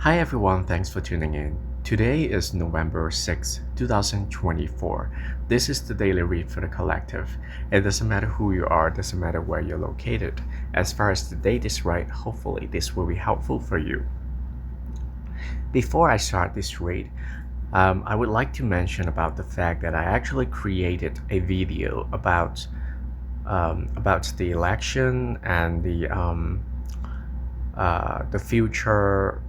Hi everyone, thanks for tuning in. Today is November 6th, 2024. This is the daily read for the collective. It doesn't matter who you are, it doesn't matter where you're located. As far as the date is right, hopefully this will be helpful for you. Before I start this read, I would like to mention about the fact that I actually created a video about the election and the future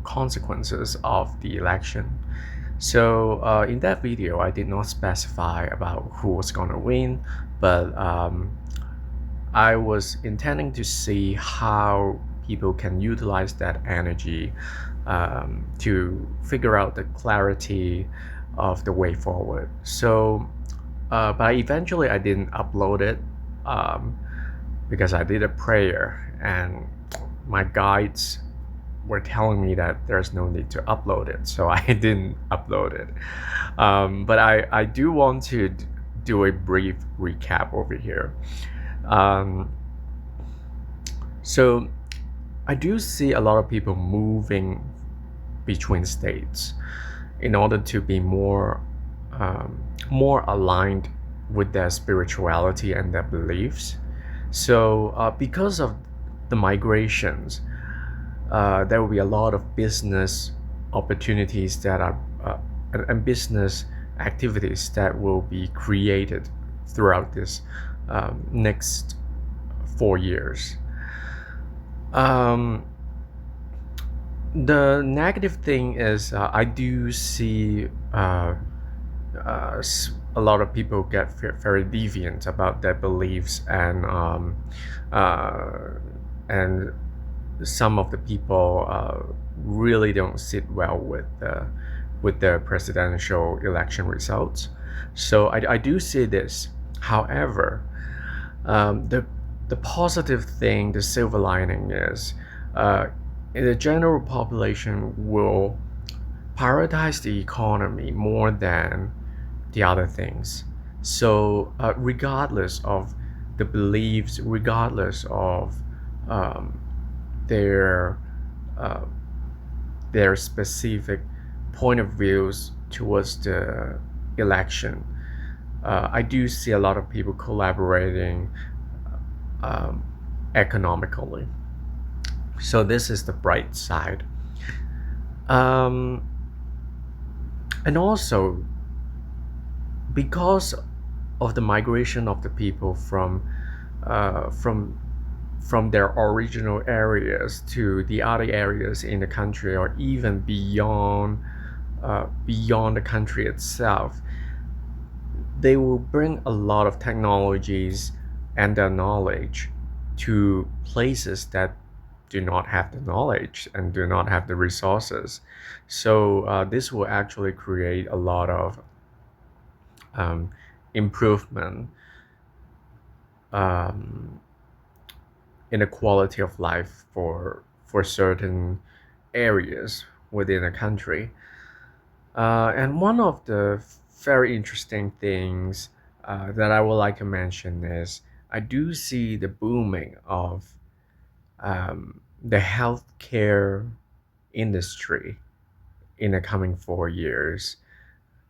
consequences of the election. So in that video, I did not specify about who was gonna win, but I was intending to see how people can utilize that energy to figure out the clarity of the way forward. But eventually I didn't upload it um, because I did a prayer and my guides were telling me that there's no need to upload it, so I didn't upload it. But I do want to do a brief recap over here. Um, so I do see a lot of people moving between states in order to be more aligned with their spirituality and their beliefs. So because of the migrations, there will be a lot of business opportunities that are and business activities that will be created throughout this next 4 years. Um, the negative thing is I do see a lot of people get very deviant about their beliefs uh, and some of the people really don't sit well with the presidential election results. So I do see this. However, the positive thing, the silver lining is, uh, the general population will prioritize the economy more than the other things. So regardless of the beliefs, regardless of um, their uh, their specific point of views towards the election. I do see a lot of people collaborating um, economically. So this is the bright side. Um, and also, because of the migration of the people uh, from from their original areas to the other areas in the country or even beyond the country itself, they will bring a lot of technologies and their knowledge to places that do not have the knowledge and do not have the resources. So this will actually create a lot of um, improvement um, in the quality of life for certain areas within a country. And one of the very interesting things that I would like to mention is I do see the booming of the healthcare industry in the coming 4 years.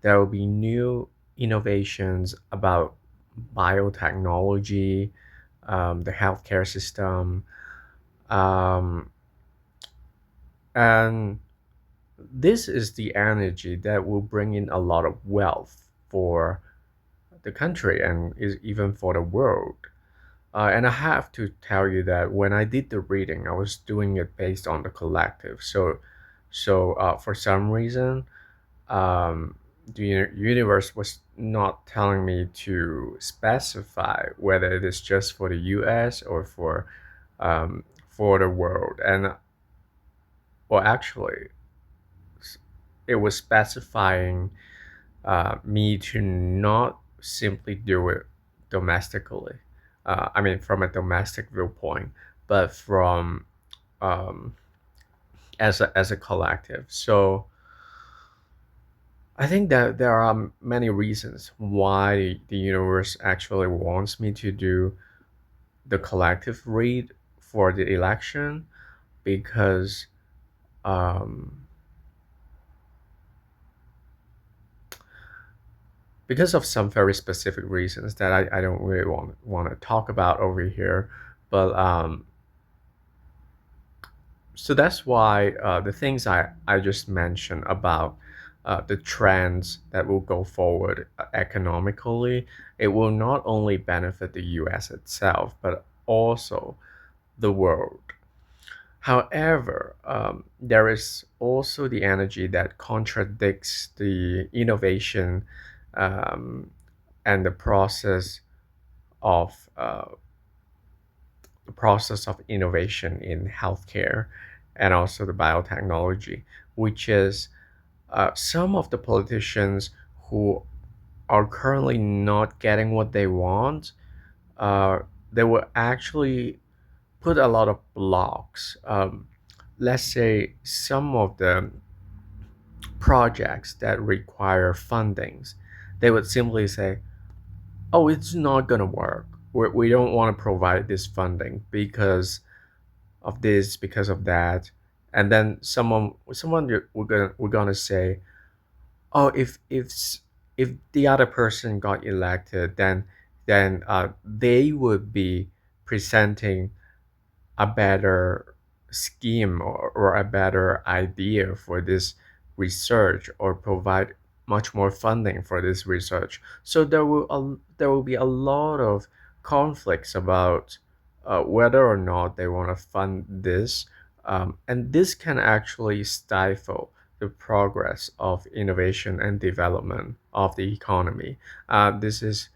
There will be new innovations about biotechnology, the healthcare system, um, and this is the energy that will bring in a lot of wealth for the country and is even for the world. And I have to tell you that when I did the reading, I was doing it based on the collective. So for some reason, um, the universe was not telling me to specify whether it is just for the U.S. or for the world. And well, actually, it was specifying me to not simply do it domestically. I mean, from a domestic viewpoint, but from um, as a collective. So I think that there are many reasons why the universe actually wants me to do the collective read for the election because um, because of some very specific reasons that I don't really want to talk about over here. But so that's why the things I just mentioned about the trends that will go forward economically, it will not only benefit the US itself, but also the world. However, there is also the energy that contradicts the innovation um, and of the process of innovation in healthcare and also the biotechnology, which is some of the politicians who are currently not getting what they want. Uh, they will actually put a lot of blocks. Let's say some of the projects that require fundings, they would simply say, "Oh, it's not gonna work. We don't want to provide this funding because of this, because of that." And then we're gonna say, "Oh, if the other person got elected, then they would be presenting a better scheme or a better idea for this research or provide much more funding for this research." So there will be a lot of conflicts about whether or not they want to fund this, and this can actually stifle the progress of innovation and development of the economy. This is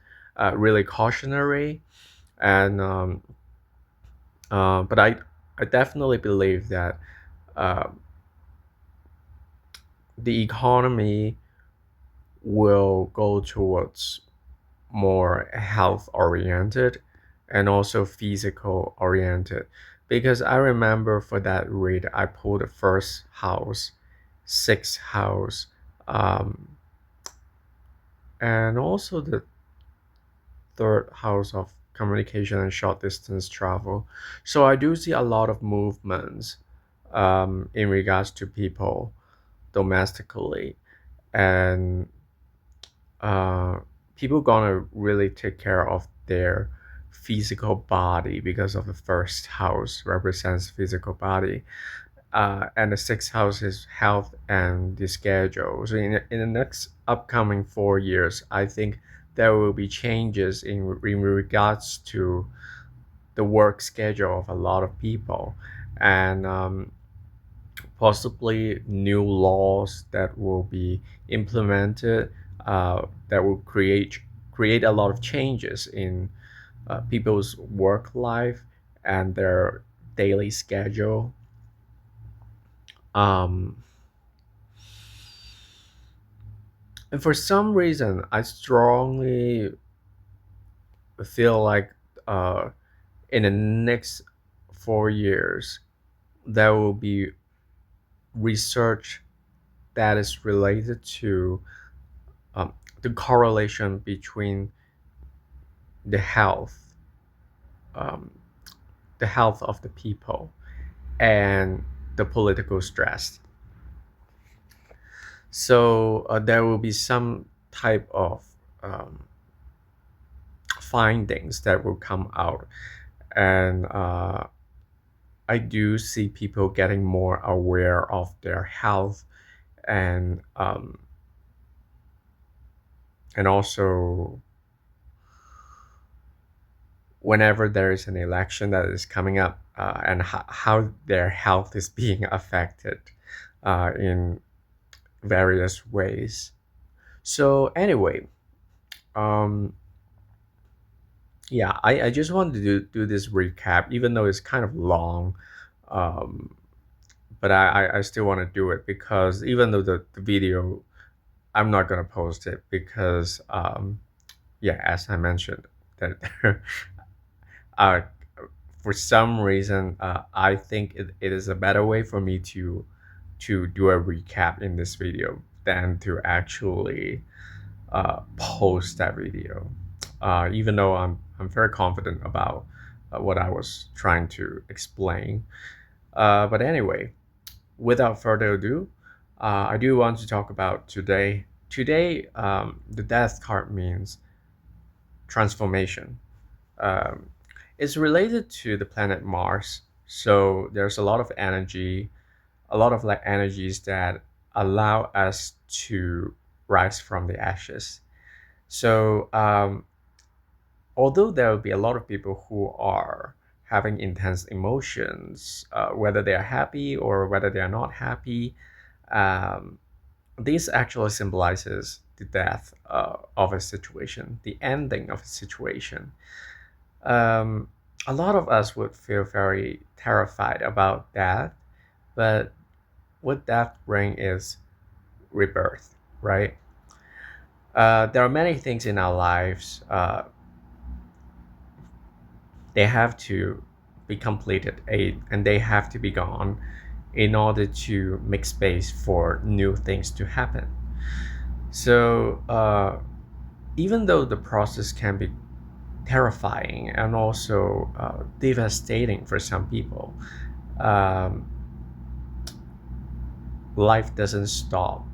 really cautionary, and but I definitely believe that uh, the economy will go towards more health oriented and also physical oriented. Because I remember for that read, I pulled the first house, sixth house, um, and also the third house of communication and short distance travel. So I do see a lot of movements in regards to people domestically, and uh, people gonna really take care of their physical body because of the first house represents physical body, and the sixth house is health and the schedule. So in the next upcoming 4 years, I think there will be changes in regards to the work schedule of a lot of people, and possibly new laws that will be implemented that will create a lot of changes in people's work life and their daily schedule. Um, and for some reason, I strongly feel like uh, in the next 4 years, there will be research that is related to um, the correlation between the health, um, the health of the people, and the political stress. So there will be some type of um, findings that will come out, and I do see people getting more aware of their health, and and also whenever there is an election that is coming up, and how their health is being affected in various ways. So anyway, um, yeah, I just wanted to do this recap, even though it's kind of long, um, but I still want to do it because even though the video, I'm not gonna post it because yeah, as I mentioned, that uh, for some reason, I think it is a better way for me to do a recap in this video than to actually post that video. Even though I'm very confident about what I was trying to explain. But anyway, without further ado, I do want to talk about today. Today, the death card means transformation. Um, it's related to the planet Mars, so there's a lot of energy, a lot of like energies that allow us to rise from the ashes. So, although there will be a lot of people who are having intense emotions, whether they are happy or whether they are not happy, um, this actually symbolizes the death of a situation, the ending of a situation. Um, a lot of us would feel very terrified about death, but what death brings is rebirth, right? There are many things in our lives. They have to be completed, and they have to be gone in order to make space for new things to happen. So, even though the process can be terrifying and also devastating for some people, um, life doesn't stop.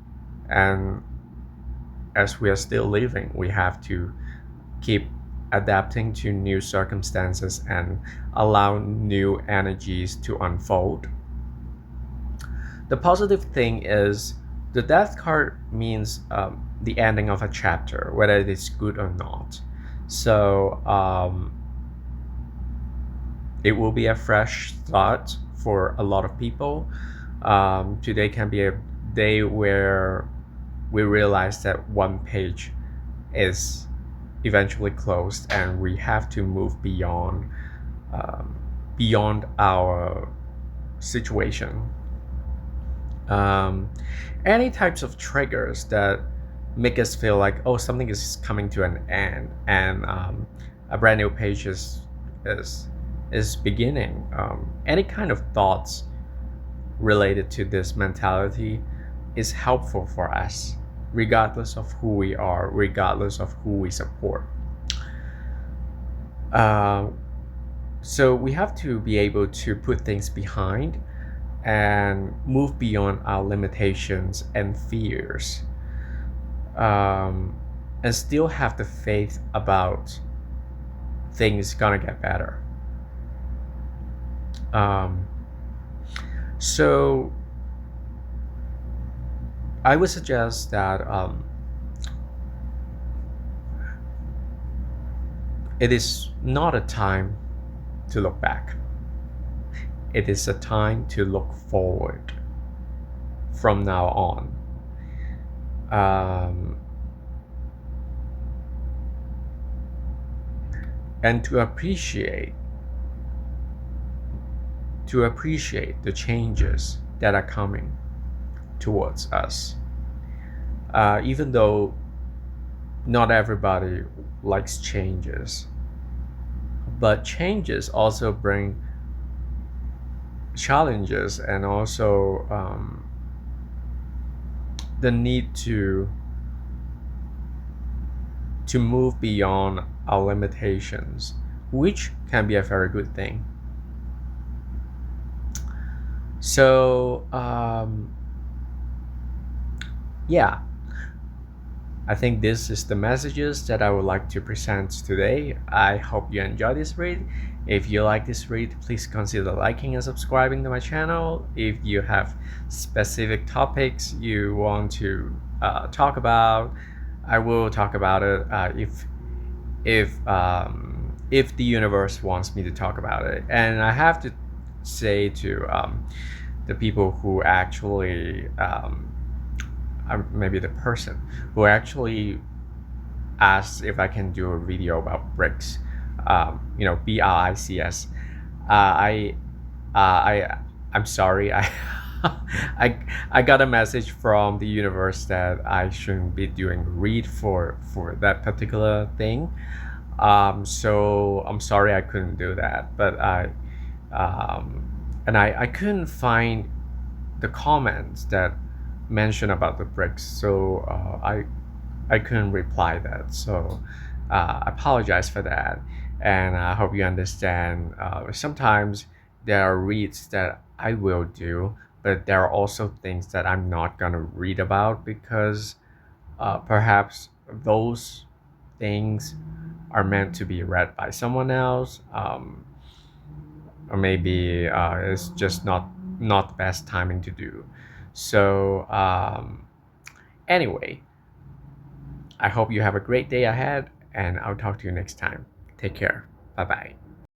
And as we are still living, we have to keep adapting to new circumstances and allow new energies to unfold. The positive thing is the death card means the ending of a chapter, whether it is good or not. So it will be a fresh start for a lot of people. Today can be a day where we realize that one page is eventually closed and we have to move um, beyond our situation. um, any types of triggers that make us feel like, oh, something is coming to an end, and a brand new page is is beginning. Any kind of thoughts related to this mentality is helpful for us, regardless of who we are, regardless of who we support. uh, so we have to be able to put things behind and move beyond our limitations and fears, um, and still have the faith about things gonna get better. Um, so I would suggest that it is not a time to look back. It is a time to look forward from now on. Um, and to appreciate the changes that are coming towards us. Even though not everybody likes changes, but changes also bring challenges and also the need to move beyond our limitations, which can be a very good thing. So, yeah, I think this is the messages that I would like to present today. I hope you enjoy this read. If you like this read, please consider liking and subscribing to my channel. If you have specific topics you want to talk about, I will talk about it. If the universe wants me to talk about it, and I have to say to the people who actually maybe the person who actually asked if I can do a video about BRICS, BRICS. I I I'm sorry. I I got a message from the universe that I shouldn't be doing read for that particular thing. So I'm sorry I couldn't do that, but um, I couldn't find the comments that mention about the BRICS, so I couldn't reply that. So I apologize for that, and I hope you understand. Sometimes there are reads that I will do, but there are also things that I'm not gonna read about because perhaps those things are meant to be read by someone else, or maybe it's just not the best timing to do. So anyway, I hope you have a great day ahead, and I'll talk to you next time. Take care. Bye bye.